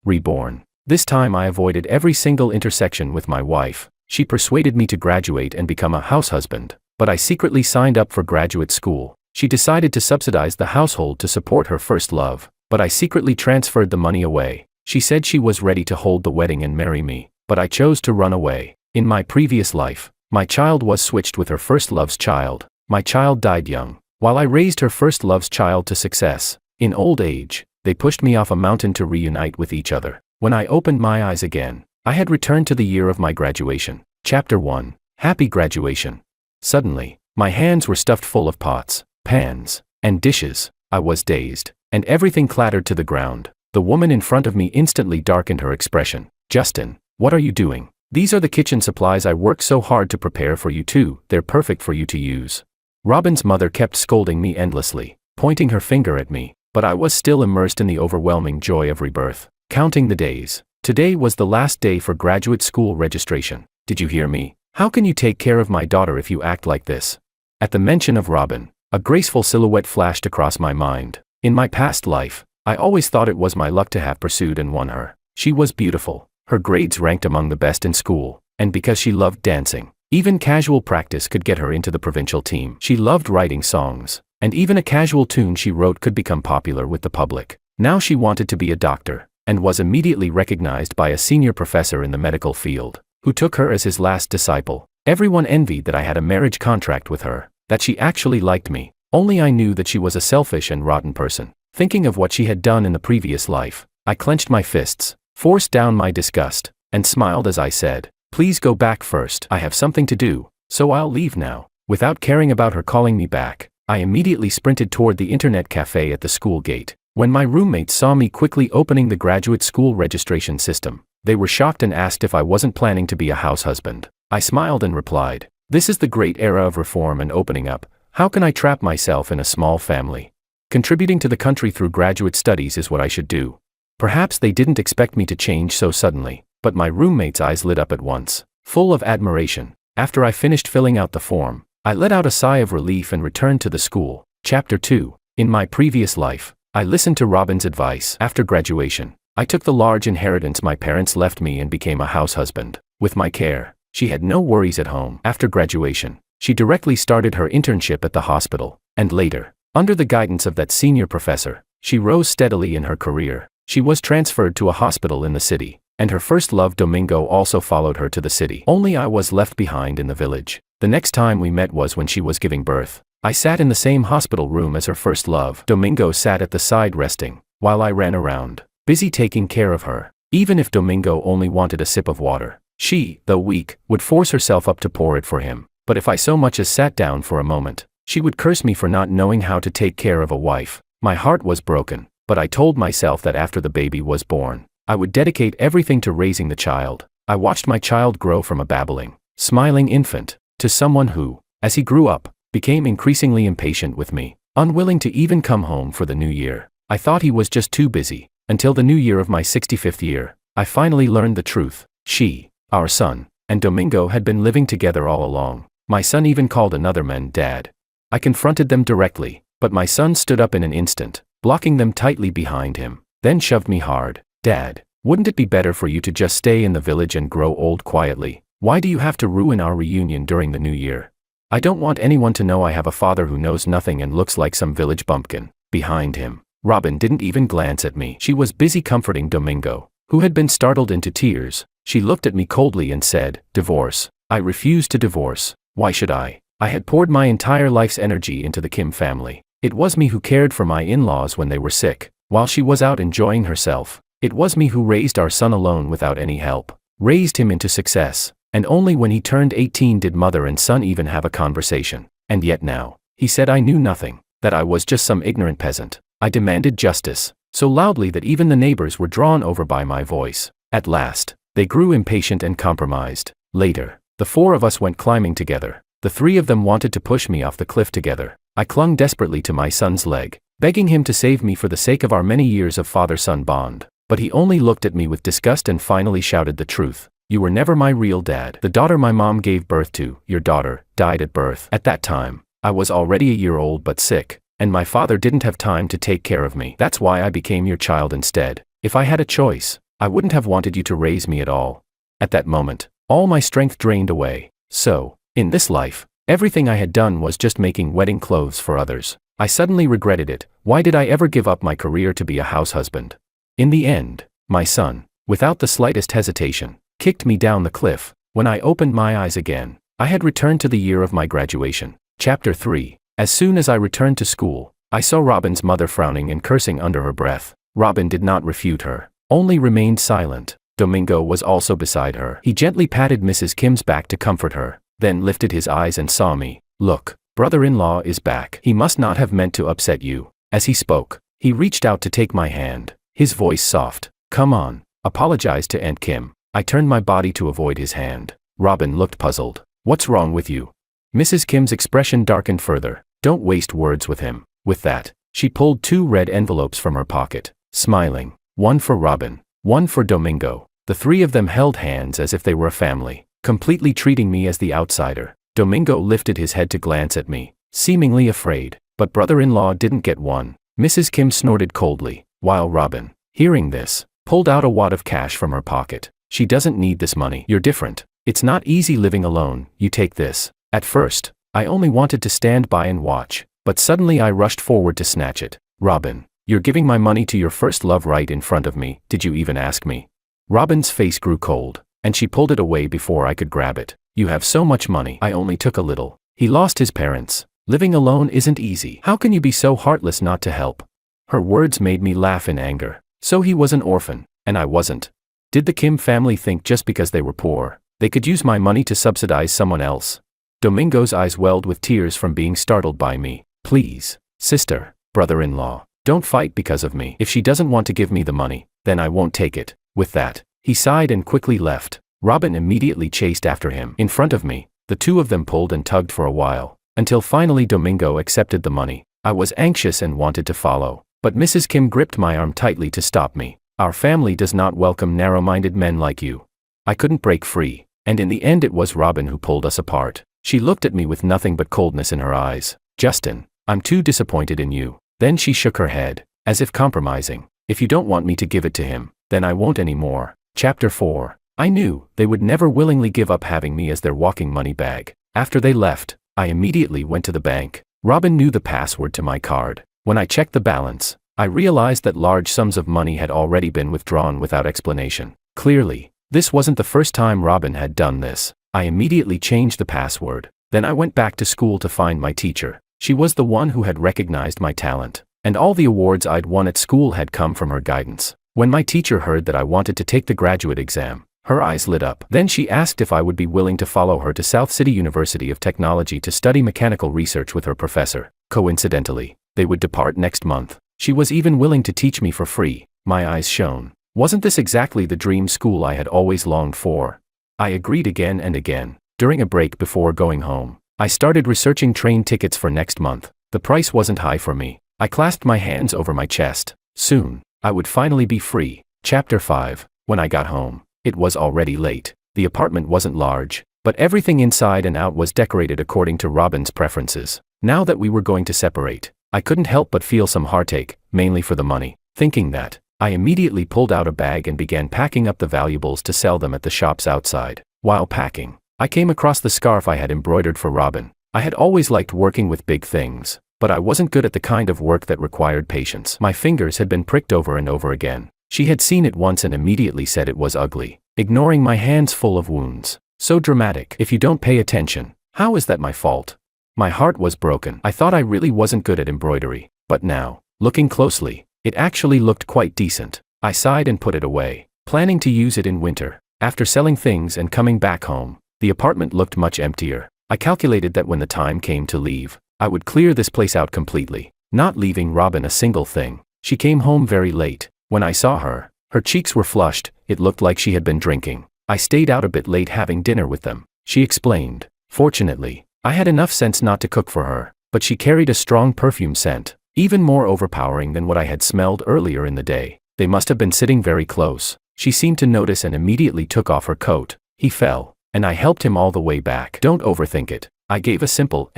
Reborn. This time I avoided every single intersection with my wife. She persuaded me to graduate and become a house husband, but I secretly signed up for graduate school. She decided to subsidize the household to support her first love, but I secretly transferred the money away. She said she was ready to hold the wedding and marry me, but I chose to run away. In my previous life, my child was switched with her first love's child. My child died young, while I raised her first love's child to success. In old age, they pushed me off a mountain to reunite with each other. When I opened my eyes again, I had returned to the year of my graduation. Chapter 1. Happy Graduation. Suddenly, my hands were stuffed full of pots, pans, and dishes. I was dazed, and everything clattered to the ground. The woman in front of me instantly darkened her expression. "Justin, what are you doing? These are the kitchen supplies I worked so hard to prepare for you too. They're perfect for you to use." Robin's mother kept scolding me endlessly, pointing her finger at me, but I was still immersed in the overwhelming joy of rebirth. Counting the days. Today was the last day for graduate school registration. "Did you hear me? How can you take care of my daughter if you act like this?" At the mention of Robin, a graceful silhouette flashed across my mind. In my past life, I always thought it was my luck to have pursued and won her. She was beautiful. Her grades ranked among the best in school, and because she loved dancing, even casual practice could get her into the provincial team. She loved writing songs, and even a casual tune she wrote could become popular with the public. Now she wanted to be a doctor, and was immediately recognized by a senior professor in the medical field, who took her as his last disciple. Everyone envied that I had a marriage contract with her, that she actually liked me. Only I knew that she was a selfish and rotten person. Thinking of what she had done in the previous life, I clenched my fists, forced down my disgust, and smiled as I said, "Please go back first. I have something to do, so I'll leave now." Without caring about her calling me back, I immediately sprinted toward the internet cafe at the school gate. When my roommates saw me quickly opening the graduate school registration system, they were shocked and asked if I wasn't planning to be a house husband. I smiled and replied, "This is the great era of reform and opening up. How can I trap myself in a small family? Contributing to the country through graduate studies is what I should do." Perhaps they didn't expect me to change so suddenly, but my roommate's eyes lit up at once, full of admiration. After I finished filling out the form, I let out a sigh of relief and returned to the school. Chapter 2. In my previous life, I listened to Robin's advice. After graduation, I took the large inheritance my parents left me and became a house husband. With my care, she had no worries at home. After graduation, she directly started her internship at the hospital, and later, under the guidance of that senior professor, she rose steadily in her career. She was transferred to a hospital in the city, and her first love Domingo also followed her to the city. Only I was left behind in the village. The next time we met was when she was giving birth. I sat in the same hospital room as her first love. Domingo sat at the side resting, while I ran around, busy taking care of her. Even if Domingo only wanted a sip of water, she, though weak, would force herself up to pour it for him. But if I so much as sat down for a moment, she would curse me for not knowing how to take care of a wife. My heart was broken, but I told myself that after the baby was born, I would dedicate everything to raising the child. I watched my child grow from a babbling, smiling infant, to someone who, as he grew up, became increasingly impatient with me, unwilling to even come home for the new year. I thought he was just too busy. Until the new year of my 65th year, I finally learned the truth. She, our son, and Domingo had been living together all along. My son even called another man Dad. I confronted them directly, but my son stood up in an instant, blocking them tightly behind him, then shoved me hard. "Dad, wouldn't it be better for you to just stay in the village and grow old quietly? Why do you have to ruin our reunion during the new year? I don't want anyone to know I have a father who knows nothing and looks like some village bumpkin." Behind him, Robin didn't even glance at me. She was busy comforting Domingo, who had been startled into tears. She looked at me coldly and said, "Divorce. I refuse to divorce. Why should I? I had poured my entire life's energy into the Kim family. It was me who cared for my in-laws when they were sick, while she was out enjoying herself. It was me who raised our son alone without any help, raised him into success, and only when he turned 18 did mother and son even have a conversation. And yet now, he said I knew nothing, that I was just some ignorant peasant." I demanded justice, so loudly that even the neighbors were drawn over by my voice. At last, they grew impatient and compromised. Later, the four of us went climbing together. The three of them wanted to push me off the cliff together. I clung desperately to my son's leg, begging him to save me for the sake of our many years of father-son bond. But he only looked at me with disgust and finally shouted the truth. "You were never my real dad. The daughter my mom gave birth to, your daughter, died at birth." At that time, I was already a year old but sick, and my father didn't have time to take care of me. That's why I became your child instead. If I had a choice, I wouldn't have wanted you to raise me at all. At that moment, all my strength drained away. So, in this life, everything I had done was just making wedding clothes for others. I suddenly regretted it. Why did I ever give up my career to be a house husband? In the end, my son, without the slightest hesitation, kicked me down the cliff. When I opened my eyes again, I had returned to the year of my graduation. Chapter 3. As soon as I returned to school, I saw Robin's mother frowning and cursing under her breath. Robin did not refute her, only remained silent. Domingo was also beside her. He gently patted Mrs. Kim's back to comfort her, then lifted his eyes and saw me. Look, brother-in-law is back. He must not have meant to upset you. As he spoke, he reached out to take my hand, his voice soft. Come on, apologize to Aunt Kim. I turned my body to avoid his hand. Robin looked puzzled. What's wrong with you? Mrs. Kim's expression darkened further. Don't waste words with him. With that, she pulled 2 red envelopes from her pocket, smiling. One for Robin, one for Domingo. The 3 of them held hands as if they were a family, completely treating me as the outsider. Domingo lifted his head to glance at me, seemingly afraid, but brother-in-law didn't get one. Mrs. Kim snorted coldly, while Robin, hearing this, pulled out a wad of cash from her pocket. She doesn't need this money. You're different. It's not easy living alone. You take this. At first, I only wanted to stand by and watch, but suddenly I rushed forward to snatch it. Robin, you're giving my money to your first love right in front of me. Did you even ask me? Robin's face grew cold, and she pulled it away before I could grab it. You have so much money. I only took a little. He lost his parents. Living alone isn't easy. How can you be so heartless not to help? Her words made me laugh in anger. So he was an orphan, and I wasn't. Did the Kim family think just because they were poor, they could use my money to subsidize someone else? Domingo's eyes welled with tears from being startled by me. Please, sister, brother-in-law, don't fight because of me. If she doesn't want to give me the money, then I won't take it. With that, he sighed and quickly left. Robin immediately chased after him. In front of me, the 2 of them pulled and tugged for a while, until finally Domingo accepted the money. I was anxious and wanted to follow, but Mrs. Kim gripped my arm tightly to stop me. Our family does not welcome narrow-minded men like you. I couldn't break free, and in the end it was Robin who pulled us apart. She looked at me with nothing but coldness in her eyes. Justin, I'm too disappointed in you. Then she shook her head, as if compromising. If you don't want me to give it to him, then I won't anymore. Chapter 4. I knew they would never willingly give up having me as their walking money bag. After they left, I immediately went to the bank. Robin knew the password to my card. When I checked the balance, I realized that large sums of money had already been withdrawn without explanation. Clearly, this wasn't the first time Robin had done this. I immediately changed the password. Then I went back to school to find my teacher. She was the one who had recognized my talent, and all the awards I'd won at school had come from her guidance. When my teacher heard that I wanted to take the graduate exam, her eyes lit up. Then she asked if I would be willing to follow her to South City University of Technology to study mechanical research with her professor. Coincidentally, they would depart next month. She was even willing to teach me for free. My eyes shone. Wasn't this exactly the dream school I had always longed for? I agreed again and again. During a break before going home, I started researching train tickets for next month. The price wasn't high for me. I clasped my hands over my chest. Soon, I would finally be free. Chapter 5. When I got home, it was already late. The apartment wasn't large, but everything inside and out was decorated according to Robin's preferences. Now that we were going to separate, I couldn't help but feel some heartache, mainly for the money. Thinking that, I immediately pulled out a bag and began packing up the valuables to sell them at the shops outside. While packing, I came across the scarf I had embroidered for Robin. I had always liked working with big things, but I wasn't good at the kind of work that required patience. My fingers had been pricked over and over again. She had seen it once and immediately said it was ugly, ignoring my hands full of wounds. So dramatic. If you don't pay attention, how is that my fault? My heart was broken. I thought I really wasn't good at embroidery, but now, looking closely, it actually looked quite decent. I sighed and put it away, planning to use it in winter. After selling things and coming back home, the apartment looked much emptier. I calculated that when the time came to leave, I would clear this place out completely, not leaving Robin a single thing. She came home very late. When I saw her, her cheeks were flushed. It looked like she had been drinking. I stayed out a bit late having dinner with them, she explained. Fortunately, I had enough sense not to cook for her, but she carried a strong perfume scent, even more overpowering than what I had smelled earlier in the day. They must have been sitting very close. She seemed to notice and immediately took off her coat. He fell, and I helped him all the way back. Don't overthink it. I gave a simple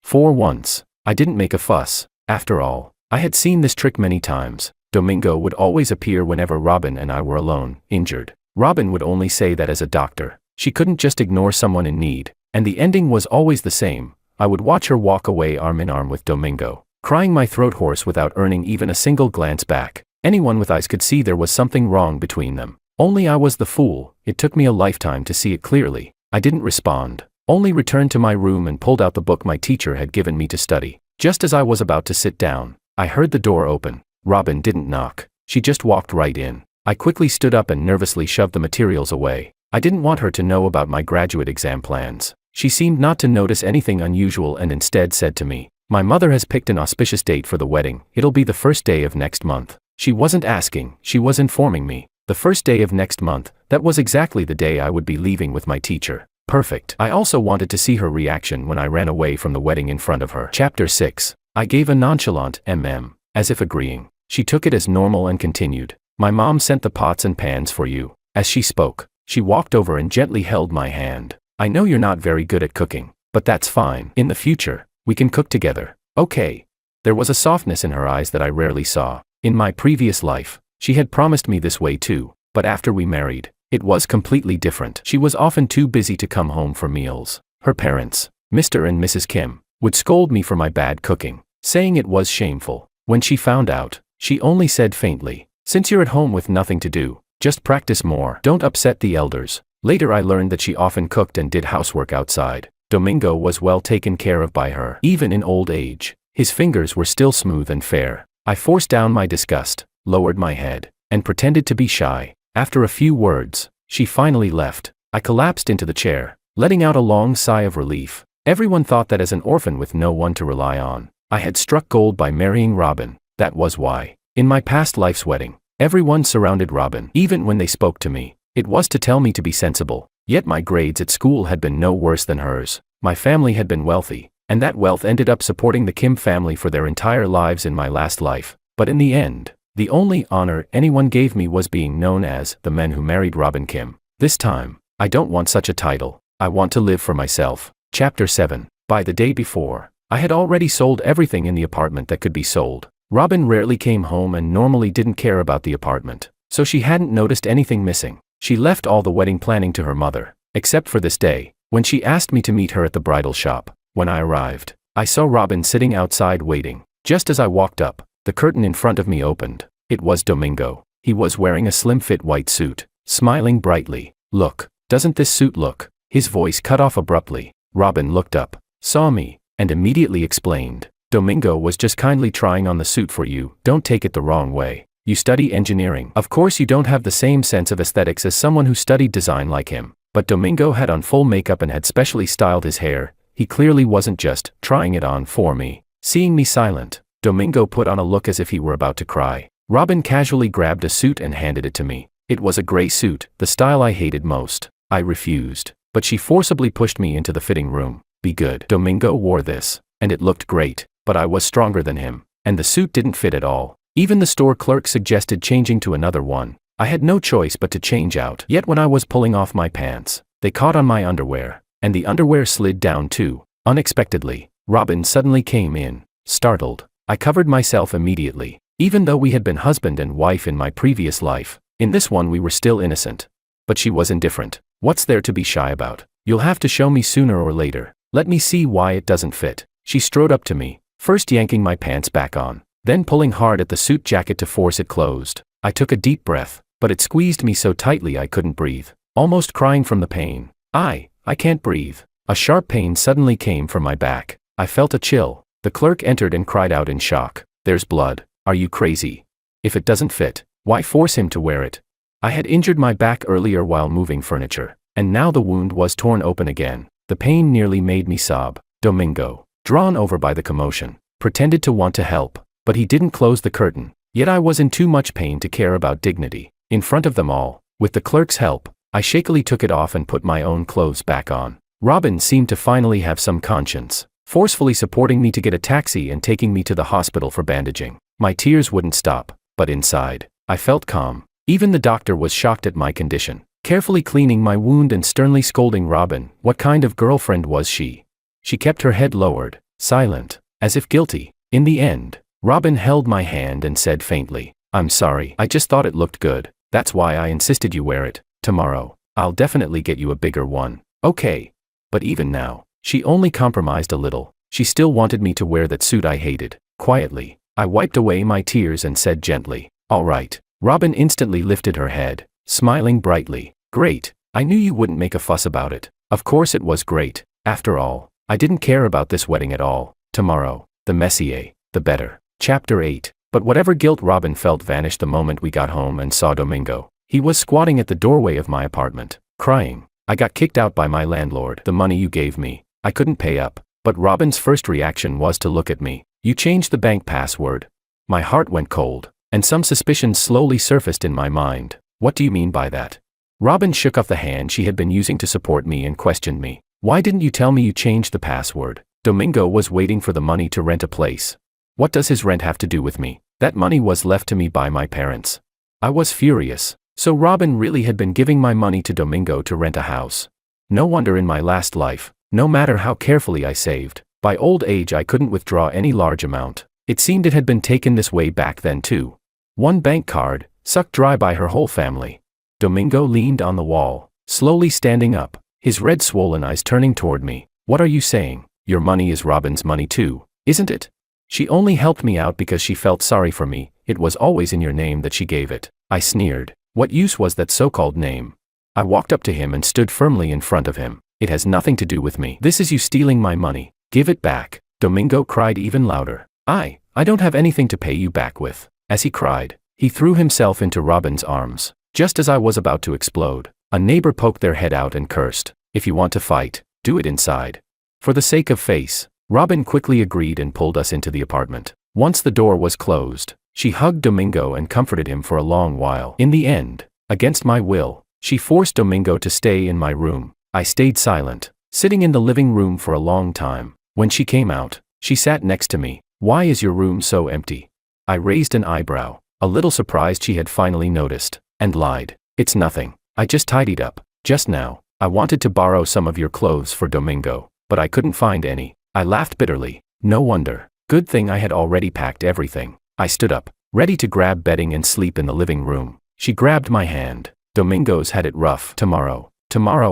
For once, I didn't make a fuss. After all, I had seen this trick many times. Domingo would always appear whenever Robin and I were alone, injured. Robin would only say that as a doctor. She couldn't just ignore someone in need. And the ending was always the same. I would watch her walk away arm in arm with Domingo, crying my throat hoarse without earning even a single glance back. Anyone with eyes could see there was something wrong between them. Only I was the fool. It took me a lifetime to see it clearly. I didn't respond, only returned to my room and pulled out the book my teacher had given me to study. Just as I was about to sit down, I heard the door open. Robin didn't knock. She just walked right in. I quickly stood up and nervously shoved the materials away. I didn't want her to know about my graduate exam plans. She seemed not to notice anything unusual and instead said to me, "My mother has picked an auspicious date for the wedding. It'll be the first day of next month." She wasn't asking, she was informing me. The first day of next month, that was exactly the day I would be leaving with my teacher. Perfect. I also wanted to see her reaction when I ran away from the wedding in front of her. Chapter 6. I gave a nonchalant as if agreeing. She took it as normal and continued, "My mom sent the pots and pans for you." As she spoke, she walked over and gently held my hand. "I know you're not very good at cooking, but that's fine. In the future, we can cook together. Okay." There was a softness in her eyes that I rarely saw. In my previous life, she had promised me this way too, but after we married, it was completely different. She was often too busy to come home for meals. Her parents, Mr. and Mrs. Kim, would scold me for my bad cooking, saying it was shameful. When she found out, she only said faintly, "Since you're at home with nothing to do, just practice more. Don't upset the elders." Later I learned that she often cooked and did housework outside. Domingo was well taken care of by her. Even in old age, his fingers were still smooth and fair. I forced down my disgust, lowered my head, and pretended to be shy. After a few words, she finally left. I collapsed into the chair, letting out a long sigh of relief. Everyone thought that as an orphan with no one to rely on, I had struck gold by marrying Robin. That was why, in my past life's wedding, everyone surrounded Robin. Even when they spoke to me, it was to tell me to be sensible. Yet my grades at school had been no worse than hers. My family had been wealthy, and that wealth ended up supporting the Kim family for their entire lives in my last life. But in the end, the only honor anyone gave me was being known as the man who married Robin Kim. This time, I don't want such a title. I want to live for myself. Chapter 7. By the day before, I had already sold everything in the apartment that could be sold. Robin rarely came home and normally didn't care about the apartment, so she hadn't noticed anything missing. She left all the wedding planning to her mother, except for this day, when she asked me to meet her at the bridal shop. When I arrived, I saw Robin sitting outside waiting. Just as I walked up, the curtain in front of me opened. It was Domingo. He was wearing a slim-fit white suit, smiling brightly. "Look, doesn't this suit look?" His voice cut off abruptly. Robin looked up, saw me, and immediately explained, "Domingo was just kindly trying on the suit for you. Don't take it the wrong way. You study engineering. Of course you don't have the same sense of aesthetics as someone who studied design like him." But Domingo had on full makeup and had specially styled his hair. He clearly wasn't just trying it on for me. Seeing me silent, Domingo put on a look as if he were about to cry. Robin casually grabbed a suit and handed it to me. It was a gray suit, the style I hated most. I refused, but she forcibly pushed me into the fitting room. "Be good." Domingo wore this, and it looked great, but I was stronger than him, and the suit didn't fit at all. Even the store clerk suggested changing to another one. I had no choice but to change out. Yet when I was pulling off my pants, they caught on my underwear, and the underwear slid down too. Unexpectedly, Robin suddenly came in, startled. I covered myself immediately. Even though we had been husband and wife in my previous life, in this one we were still innocent. But she was indifferent. "What's there to be shy about? You'll have to show me sooner or later. Let me see why it doesn't fit." She strode up to me, first yanking my pants back on, then pulling hard at the suit jacket to force it closed. I took a deep breath, but it squeezed me so tightly I couldn't breathe, almost crying from the pain. I can't breathe." A sharp pain suddenly came from my back. I felt a chill. The clerk entered and cried out in shock, "There's blood. Are you crazy? If it doesn't fit, why force him to wear it?" I had injured my back earlier while moving furniture, and now the wound was torn open again. The pain nearly made me sob. Domingo, drawn over by the commotion, pretended to want to help, but he didn't close the curtain. Yet I was in too much pain to care about dignity. In front of them all, with the clerk's help, I shakily took it off and put my own clothes back on. Robin seemed to finally have some conscience, forcefully supporting me to get a taxi and taking me to the hospital for bandaging. My tears wouldn't stop, but inside, I felt calm. Even the doctor was shocked at my condition, carefully cleaning my wound and sternly scolding Robin. What kind of girlfriend was she? She kept her head lowered, silent, as if guilty. In the end, Robin held my hand and said faintly, I'm sorry, I just thought it looked good. That's why I insisted you wear it. Tomorrow, I'll definitely get you a bigger one. Okay. But even now, she only compromised a little. She still wanted me to wear that suit I hated. Quietly, I wiped away my tears and said gently, "All right." Robin instantly lifted her head, smiling brightly. "Great. I knew you wouldn't make a fuss about it." Of course it was great. After all, I didn't care about this wedding at all. Tomorrow, the messier, the better. Chapter 8. But whatever guilt Robin felt vanished the moment we got home and saw Domingo. He was squatting at the doorway of my apartment, crying. "I got kicked out by my landlord. The money you gave me, I couldn't pay up." But Robin's first reaction was to look at me. "You changed the bank password." My heart went cold, and some suspicions slowly surfaced in my mind. "What do you mean by that?" Robin shook off the hand she had been using to support me and questioned me. "Why didn't you tell me you changed the password?" Domingo was waiting for the money to rent a place. What does his rent have to do with me? That money was left to me by my parents. I was furious. So Robin really had been giving my money to Domingo to rent a house. No wonder in my last life, no matter how carefully I saved, by old age I couldn't withdraw any large amount. It seemed it had been taken this way back then too. One bank card, sucked dry by her whole family. Domingo leaned on the wall, slowly standing up, his red swollen eyes turning toward me. "What are you saying? Your money is Robin's money too, isn't it? She only helped me out because she felt sorry for me. It was always in your name that she gave it." I sneered. What use was that so-called name? I walked up to him and stood firmly in front of him. "It has nothing to do with me. This is you stealing my money. Give it back." Domingo cried even louder. I don't have anything to pay you back with." As he cried, he threw himself into Robin's arms. Just as I was about to explode, a neighbor poked their head out and cursed. "If you want to fight, do it inside." For the sake of face, Robin quickly agreed and pulled us into the apartment. Once the door was closed, she hugged Domingo and comforted him for a long while. In the end, against my will, she forced Domingo to stay in my room. I stayed silent, sitting in the living room for a long time. When she came out, she sat next to me. "Why is your room so empty?" I raised an eyebrow, a little surprised she had finally noticed, and lied. "It's nothing. I just tidied up. Just now, I wanted to borrow some of your clothes for Domingo, but I couldn't find any." I laughed bitterly. No wonder. Good thing I had already packed everything. I stood up, ready to grab bedding and sleep in the living room. She grabbed my hand. "Domingo's had it rough. Tomorrow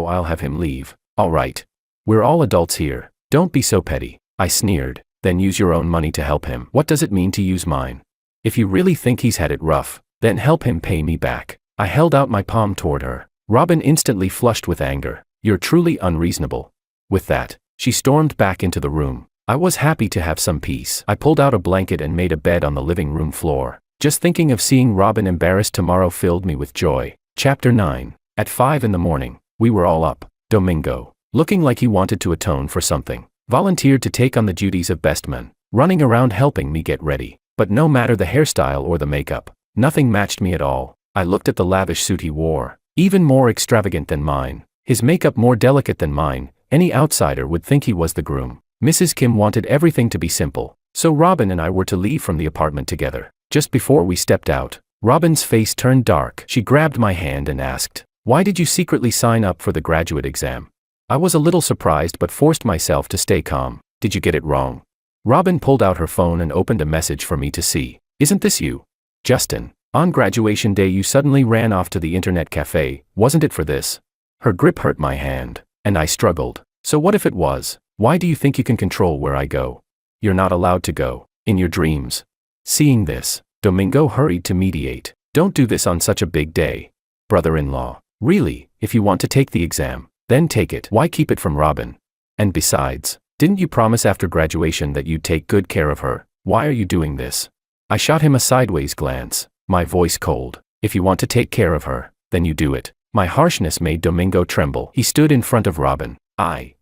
I'll have him leave." "All right. We're all adults here. Don't be so petty." I sneered. "Then use your own money to help him." "What does it mean to use mine? If you really think he's had it rough, then help him pay me back." I held out my palm toward her. Robin instantly flushed with anger. "You're truly unreasonable." With that, she stormed back into the room. I was happy to have some peace. I pulled out a blanket and made a bed on the living room floor. Just thinking of seeing Robin embarrassed tomorrow filled me with joy. Chapter 9. At 5 in the morning, we were all up. Domingo, looking like he wanted to atone for something, volunteered to take on the duties of best man, running around helping me get ready. But no matter the hairstyle or the makeup, nothing matched me at all. I looked at the lavish suit he wore, even more extravagant than mine, his makeup more delicate than mine. Any outsider would think he was the groom. Mrs. Kim wanted everything to be simple, so Robin and I were to leave from the apartment together. Just before we stepped out, Robin's face turned dark. She grabbed my hand and asked, "Why did you secretly sign up for the graduate exam?" I was a little surprised but forced myself to stay calm. "Did you get it wrong?" Robin pulled out her phone and opened a message for me to see. "Isn't this you? Justin, on graduation day you suddenly ran off to the internet cafe, wasn't it for this?" Her grip hurt my hand, and I struggled. "So what if it was? Why do you think you can control where I go? You're not allowed to go. In your dreams." Seeing this, Domingo hurried to mediate. "Don't do this on such a big day. Brother-in-law, really, if you want to take the exam, then take it. Why keep it from Robin? And besides, didn't you promise after graduation that you'd take good care of her? Why are you doing this?" I shot him a sideways glance, my voice cold. "If you want to take care of her, then you do it." My harshness made Domingo tremble. He stood in front of Robin. I.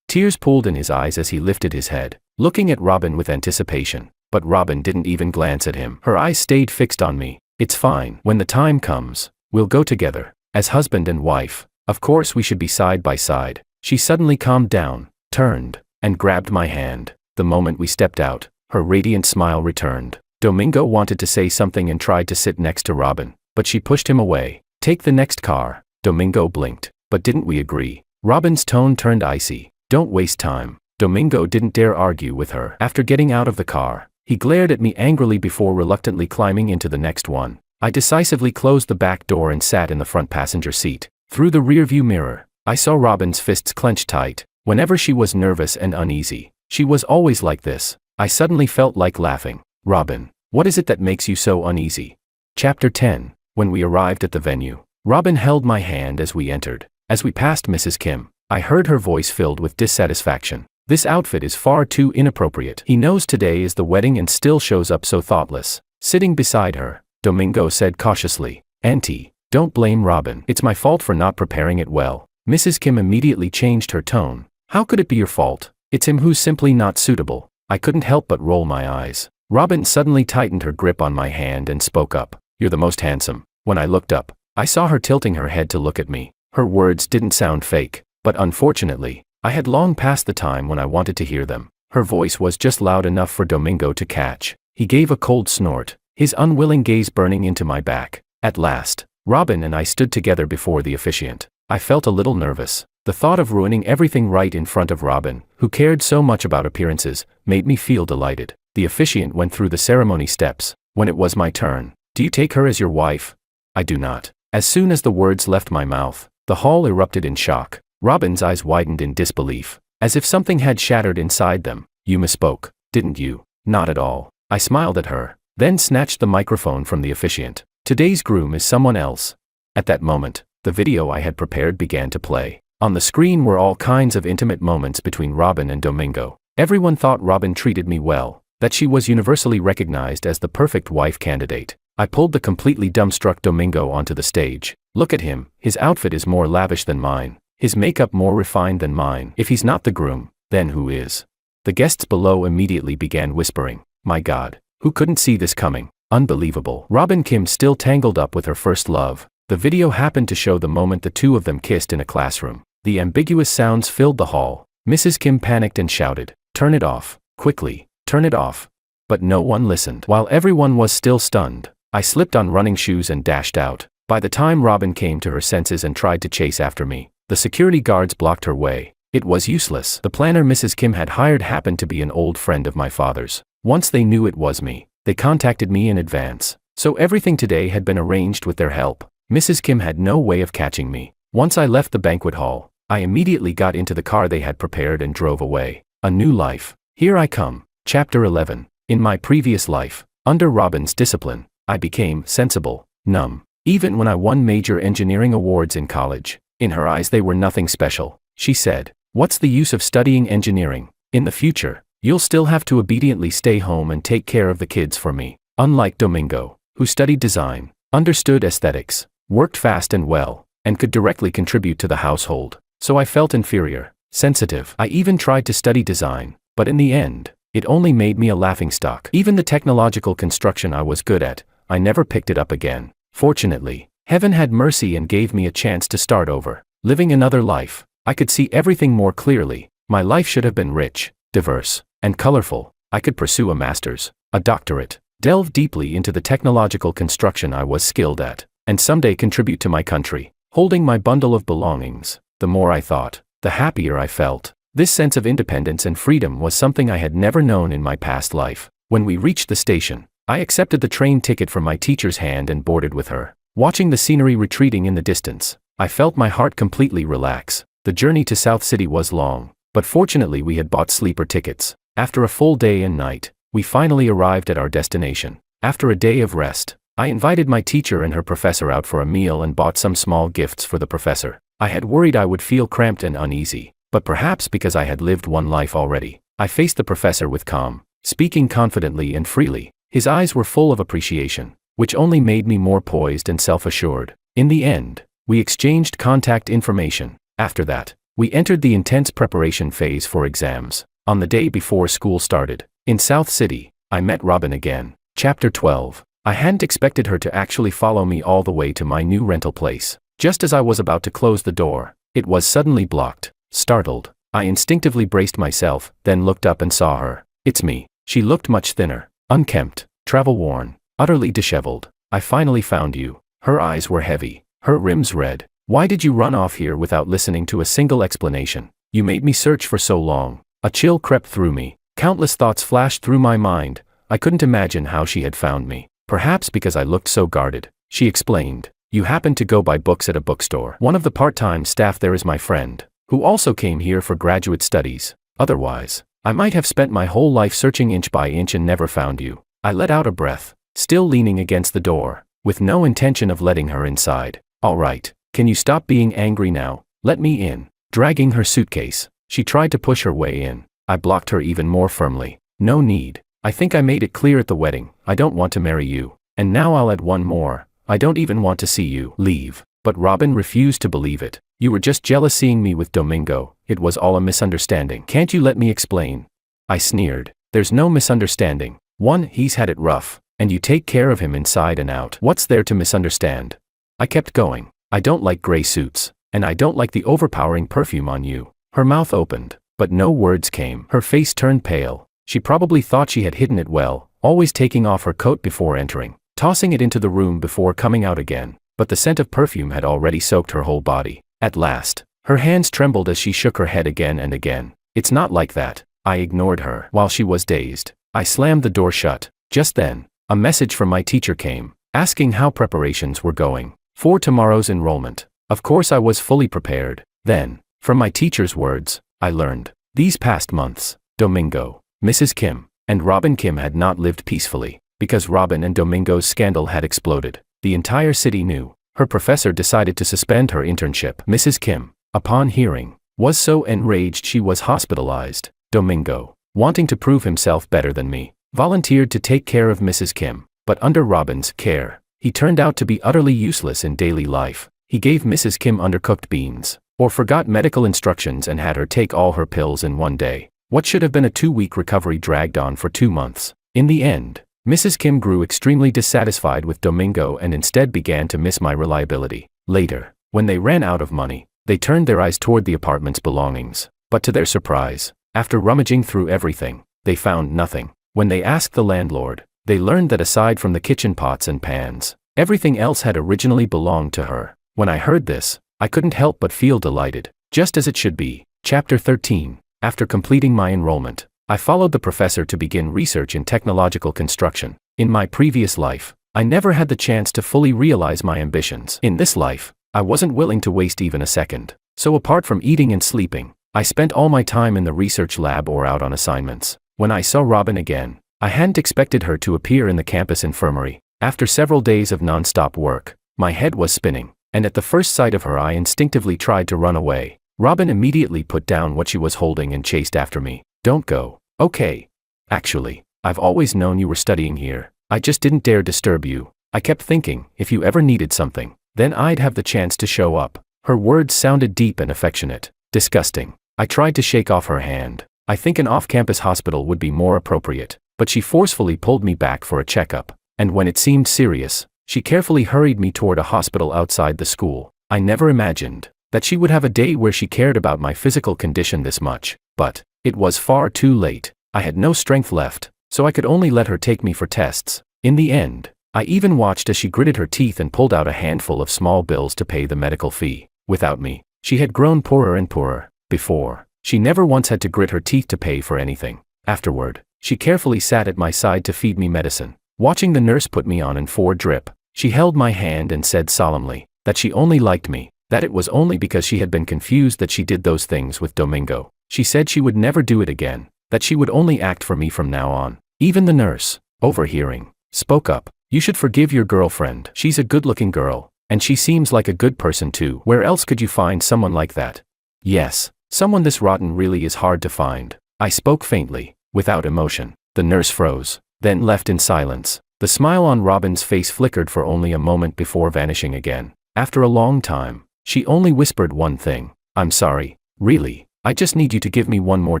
Tears pooled in his eyes as he lifted his head, looking at Robin with anticipation. But Robin didn't even glance at him. Her eyes stayed fixed on me. "It's fine. When the time comes, we'll go together. As husband and wife. Of course we should be side by side." She suddenly calmed down, turned, and grabbed my hand. The moment we stepped out, her radiant smile returned. Domingo wanted to say something and tried to sit next to Robin, but she pushed him away. "Take the next car." Domingo blinked. "But didn't we agree?" Robin's tone turned icy. "Don't waste time." Domingo didn't dare argue with her. After getting out of the car, He glared at me angrily before reluctantly climbing into the next one. I decisively closed the back door and sat in the front passenger seat. Through the rearview mirror, I saw Robin's fists clenched tight. Whenever she was nervous and uneasy, she was always like this. I suddenly felt like laughing. Robin, what is it that makes you so uneasy? Chapter 10. When we arrived at the venue, Robin held my hand as we entered. As we passed Mrs. Kim, I heard her voice filled with dissatisfaction. This outfit is far too inappropriate. He knows today is the wedding and still shows up so thoughtless. Sitting beside her, Domingo said cautiously, Auntie, don't blame Robin. It's my fault for not preparing it well. Mrs. Kim immediately changed her tone. How could it be your fault? It's him who's simply not suitable. I couldn't help but roll my eyes. Robin suddenly tightened her grip on my hand and spoke up. You're the most handsome. When I looked up, I saw her tilting her head to look at me. Her words didn't sound fake, but unfortunately, I had long passed the time when I wanted to hear them. Her voice was just loud enough for Domingo to catch. He gave a cold snort, his unwilling gaze burning into my back. At last, Robin and I stood together before the officiant. I felt a little nervous. The thought of ruining everything right in front of Robin, who cared so much about appearances, made me feel delighted. The officiant went through the ceremony steps. When it was my turn, do you take her as your wife? I do not. As soon as the words left my mouth, the hall erupted in shock. Robin's eyes widened in disbelief, as if something had shattered inside them. You misspoke, didn't you? Not at all. I smiled at her, then snatched the microphone from the officiant. Today's groom is someone else. At that moment, the video I had prepared began to play. On the screen were all kinds of intimate moments between Robin and Domingo. Everyone thought Robin treated me well, that she was universally recognized as the perfect wife candidate. I pulled the completely dumbstruck Domingo onto the stage. Look at him, his outfit is more lavish than mine. His makeup more refined than mine. If he's not the groom, then who is? The guests below immediately began whispering. My God, who couldn't see this coming? Unbelievable. Robin Kim still tangled up with her first love. The video happened to show the moment the two of them kissed in a classroom. The ambiguous sounds filled the hall. Mrs. Kim panicked and shouted, turn it off, quickly, turn it off. But no one listened. While everyone was still stunned, I slipped on running shoes and dashed out. By the time Robin came to her senses and tried to chase after me, the security guards blocked her way. It was useless. The planner Mrs. Kim had hired happened to be an old friend of my father's. Once they knew it was me, they contacted me in advance. So everything today had been arranged with their help. Mrs. Kim had no way of catching me. Once I left the banquet hall, I immediately got into the car they had prepared and drove away. A new life. Here I come. Chapter 11. In my previous life, under Robin's discipline, I became sensible, numb. Even when I won major engineering awards in college, in her eyes they were nothing special. She said, what's the use of studying engineering? In the future, you'll still have to obediently stay home and take care of the kids for me. Unlike Domingo, who studied design, understood aesthetics, worked fast and well, and could directly contribute to the household. So I felt inferior, sensitive. I even tried to study design, but in the end, it only made me a laughingstock. Even the technological construction I was good at, I never picked it up again. Fortunately, heaven had mercy and gave me a chance to start over. Living another life, I could see everything more clearly. My life should have been rich, diverse, and colorful. I could pursue a master's, a doctorate, delve deeply into the technological construction I was skilled at, and someday contribute to my country. Holding my bundle of belongings, the more I thought, the happier I felt. This sense of independence and freedom was something I had never known in my past life. When we reached the station, I accepted the train ticket from my teacher's hand and boarded with her. Watching the scenery retreating in the distance, I felt my heart completely relax. The journey to South City was long, but fortunately we had bought sleeper tickets. After a full day and night, we finally arrived at our destination. After a day of rest, I invited my teacher and her professor out for a meal and bought some small gifts for the professor. I had worried I would feel cramped and uneasy, but perhaps because I had lived one life already, I faced the professor with calm, speaking confidently and freely. His eyes were full of appreciation, which only made me more poised and self-assured. In the end, we exchanged contact information. After that, we entered the intense preparation phase for exams. On the day before school started, in South City, I met Robin again. Chapter 12. I hadn't expected her to actually follow me all the way to my new rental place. Just as I was about to close the door, it was suddenly blocked. Startled, I instinctively braced myself, then looked up and saw her. It's me. She looked much thinner, unkempt, travel-worn, utterly disheveled. I finally found you. Her eyes were heavy, her rims red. Why did you run off here without listening to a single explanation? You made me search for so long. A chill crept through me. Countless thoughts flashed through my mind. I couldn't imagine how she had found me. Perhaps because I looked so guarded. She explained, "You happened to go buy books at a bookstore. One of the part-time staff there is my friend, who also came here for graduate studies. Otherwise, I might have spent my whole life searching inch by inch and never found you." I let out a breath, still leaning against the door, with no intention of letting her inside. "All right, can you stop being angry now? Let me in." Dragging her suitcase, she tried to push her way in. I blocked her even more firmly. "No need. I think I made it clear at the wedding, I don't want to marry you. And now I'll add one more. I don't even want to see you leave." But Robin refused to believe it. "You were just jealous seeing me with Domingo. It was all a misunderstanding. Can't you let me explain?" I sneered. "There's no misunderstanding. One, he's had it rough, and you take care of him inside and out. What's there to misunderstand?" I kept going. "I don't like gray suits, and I don't like the overpowering perfume on you." Her mouth opened, but no words came. Her face turned pale. She probably thought she had hidden it well, always taking off her coat before entering, tossing it into the room before coming out again. But the scent of perfume had already soaked her whole body. At last, her hands trembled as she shook her head again and again. "It's not like that." I ignored her. While she was dazed, I slammed the door shut. Just then, a message from my teacher came, asking how preparations were going for tomorrow's enrollment. Of course I was fully prepared. Then, from my teacher's words, I learned, these past months, Domingo, Mrs. Kim, and Robin Kim had not lived peacefully, because Robin and Domingo's scandal had exploded. The entire city knew. Her professor decided to suspend her internship. Mrs. Kim, upon hearing, was so enraged she was hospitalized. Domingo, wanting to prove himself better than me, volunteered to take care of Mrs. Kim, but under Robin's care, he turned out to be utterly useless in daily life. He gave Mrs. Kim undercooked beans, or forgot medical instructions and had her take all her pills in one day. What should have been a 2-week recovery dragged on for 2 months. In the end, Mrs. Kim grew extremely dissatisfied with Domingo and instead began to miss my reliability. Later, when they ran out of money, they turned their eyes toward the apartment's belongings. But to their surprise, after rummaging through everything, they found nothing. When they asked the landlord, they learned that aside from the kitchen pots and pans, everything else had originally belonged to her. When I heard this, I couldn't help but feel delighted, just as it should be. Chapter 13. After completing my enrollment, I followed the professor to begin research in technological construction. In my previous life, I never had the chance to fully realize my ambitions. In this life, I wasn't willing to waste even a second. So apart from eating and sleeping, I spent all my time in the research lab or out on assignments. When I saw Robin again, I hadn't expected her to appear in the campus infirmary. After several days of non-stop work, my head was spinning, and at the first sight of her I instinctively tried to run away. Robin immediately put down what she was holding and chased after me. "Don't go." "Okay. Actually, I've always known you were studying here. I just didn't dare disturb you. I kept thinking, if you ever needed something, then I'd have the chance to show up." Her words sounded deep and affectionate. Disgusting. I tried to shake off her hand. I think an off-campus hospital would be more appropriate, but she forcefully pulled me back for a checkup, and when it seemed serious, she carefully hurried me toward a hospital outside the school. I never imagined that she would have a day where she cared about my physical condition this much, but it was far too late. I had no strength left, so I could only let her take me for tests. In the end, I even watched as she gritted her teeth and pulled out a handful of small bills to pay the medical fee. Without me, she had grown poorer and poorer. Before, she never once had to grit her teeth to pay for anything. Afterward, she carefully sat at my side to feed me medicine. Watching the nurse put me on an 4-drip, she held my hand and said solemnly that she only liked me, that it was only because she had been confused that she did those things with Domingo. She said she would never do it again, that she would only act for me from now on. Even the nurse, overhearing, spoke up. "You should forgive your girlfriend. She's a good-looking girl, and she seems like a good person too. Where else could you find someone like that?" "Yes, someone this rotten really is hard to find." I spoke faintly, without emotion. The nurse froze, then left in silence. The smile on Robin's face flickered for only a moment before vanishing again. After a long time, she only whispered one thing. "I'm sorry, really. I just need you to give me one more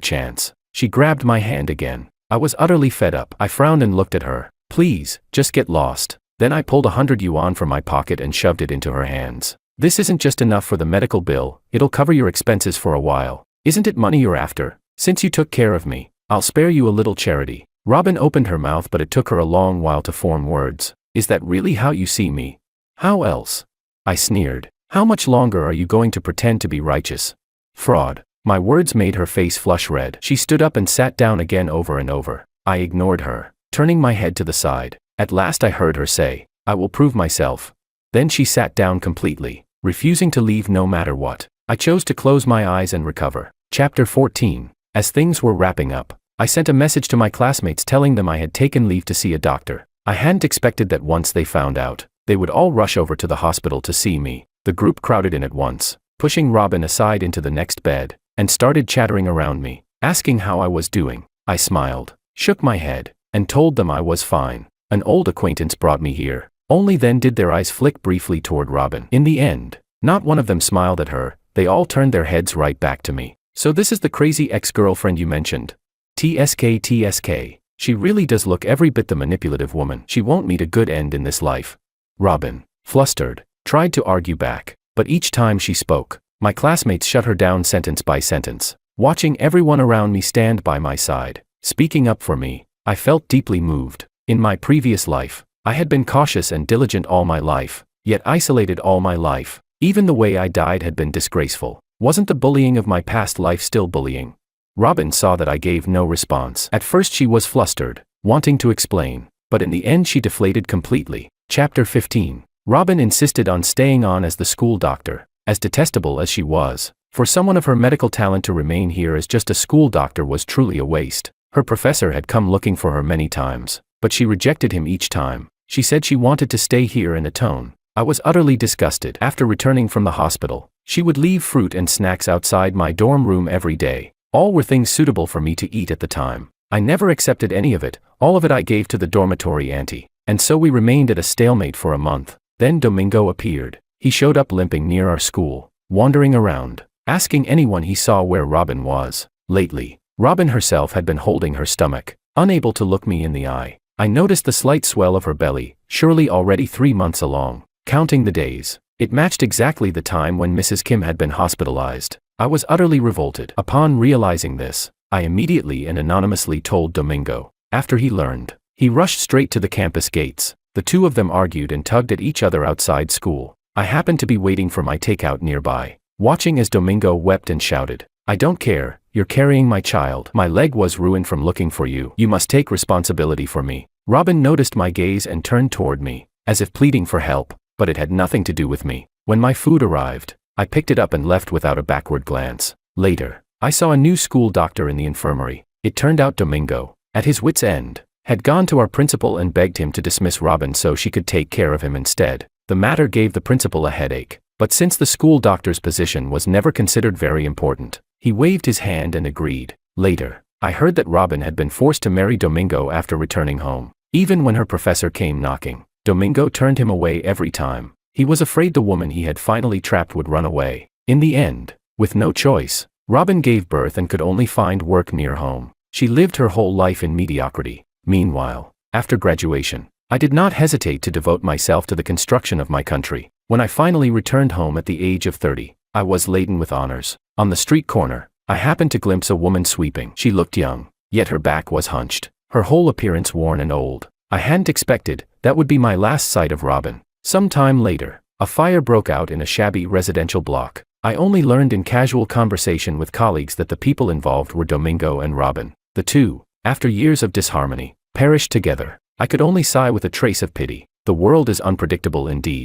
chance." She grabbed my hand again. I was utterly fed up. I frowned and looked at her. "Please, just get lost." Then I pulled 100 yuan from my pocket and shoved it into her hands. "This isn't just enough for the medical bill, it'll cover your expenses for a while. Isn't it money you're after? Since you took care of me, I'll spare you a little charity." Robin opened her mouth, but it took her a long while to form words. "Is that really how you see me?" "How else?" I sneered. "How much longer are you going to pretend to be righteous?" "Fraud." My words made her face flush red. She stood up and sat down again over and over. I ignored her. turning my head to the side. At last I heard her say, "I will prove myself." Then she sat down completely, refusing to leave no matter what. I chose to close my eyes and recover. Chapter 14. As things were wrapping up, I sent a message to my classmates telling them I had taken leave to see a doctor. I hadn't expected that once they found out, they would all rush over to the hospital to see me. The group crowded in at once, pushing Robin aside into the next bed, and started chattering around me, asking how I was doing. I smiled, shook my head, and told them I was fine. An old acquaintance brought me here. Only then did their eyes flick briefly toward Robin. In the end, not one of them smiled at her. They all turned their heads right back to me. "So this is the crazy ex-girlfriend you mentioned? TSK. She really does look every bit the manipulative woman. She won't meet a good end in this life." Robin, flustered, tried to argue back, but each time she spoke, my classmates shut her down sentence by sentence. Watching everyone around me stand by my side, speaking up for me, I felt deeply moved. In my previous life, I had been cautious and diligent all my life, yet isolated all my life. Even the way I died had been disgraceful. Wasn't the bullying of my past life still bullying? Robin saw that I gave no response. At first she was flustered, wanting to explain, but in the end she deflated completely. Chapter 15. Robin insisted on staying on as the school doctor. As detestable as she was, for someone of her medical talent to remain here as just a school doctor was truly a waste. Her professor had come looking for her many times, but she rejected him each time. She said she wanted to stay here in a tone. I was utterly disgusted. After returning from the hospital, she would leave fruit and snacks outside my dorm room every day. All were things suitable for me to eat at the time. I never accepted any of it. All of it I gave to the dormitory auntie. And so we remained at a stalemate for a month. Then Domingo appeared. He showed up limping near our school, wandering around, asking anyone he saw where Robin was. Lately, Robin herself had been holding her stomach, unable to look me in the eye. I noticed the slight swell of her belly, surely already 3 months along. Counting the days, it matched exactly the time when Mrs. Kim had been hospitalized. I was utterly revolted. Upon realizing this, I immediately and anonymously told Domingo. After he learned, he rushed straight to the campus gates. The two of them argued and tugged at each other outside school. I happened to be waiting for my takeout nearby, watching as Domingo wept and shouted, "I don't care, you're carrying my child. My leg was ruined from looking for you. You must take responsibility for me." Robin noticed my gaze and turned toward me, as if pleading for help, but it had nothing to do with me. When my food arrived, I picked it up and left without a backward glance. Later, I saw a new school doctor in the infirmary. It turned out Domingo, at his wit's end, had gone to our principal and begged him to dismiss Robin so she could take care of him instead. The matter gave the principal a headache, but since the school doctor's position was never considered very important, he waved his hand and agreed. Later, I heard that Robin had been forced to marry Domingo after returning home. Even when her professor came knocking, Domingo turned him away every time. He was afraid the woman he had finally trapped would run away. In the end, with no choice, Robin gave birth and could only find work near home. She lived her whole life in mediocrity. Meanwhile, after graduation, I did not hesitate to devote myself to the construction of my country. When I finally returned home at the age of 30, I was laden with honors. On the street corner, I happened to glimpse a woman sweeping. She looked young, yet her back was hunched, her whole appearance worn and old. I hadn't expected that would be my last sight of Robin. Some time later, a fire broke out in a shabby residential block. I only learned in casual conversation with colleagues that the people involved were Domingo and Robin. The two, after years of disharmony, perished together. I could only sigh with a trace of pity. The world is unpredictable indeed.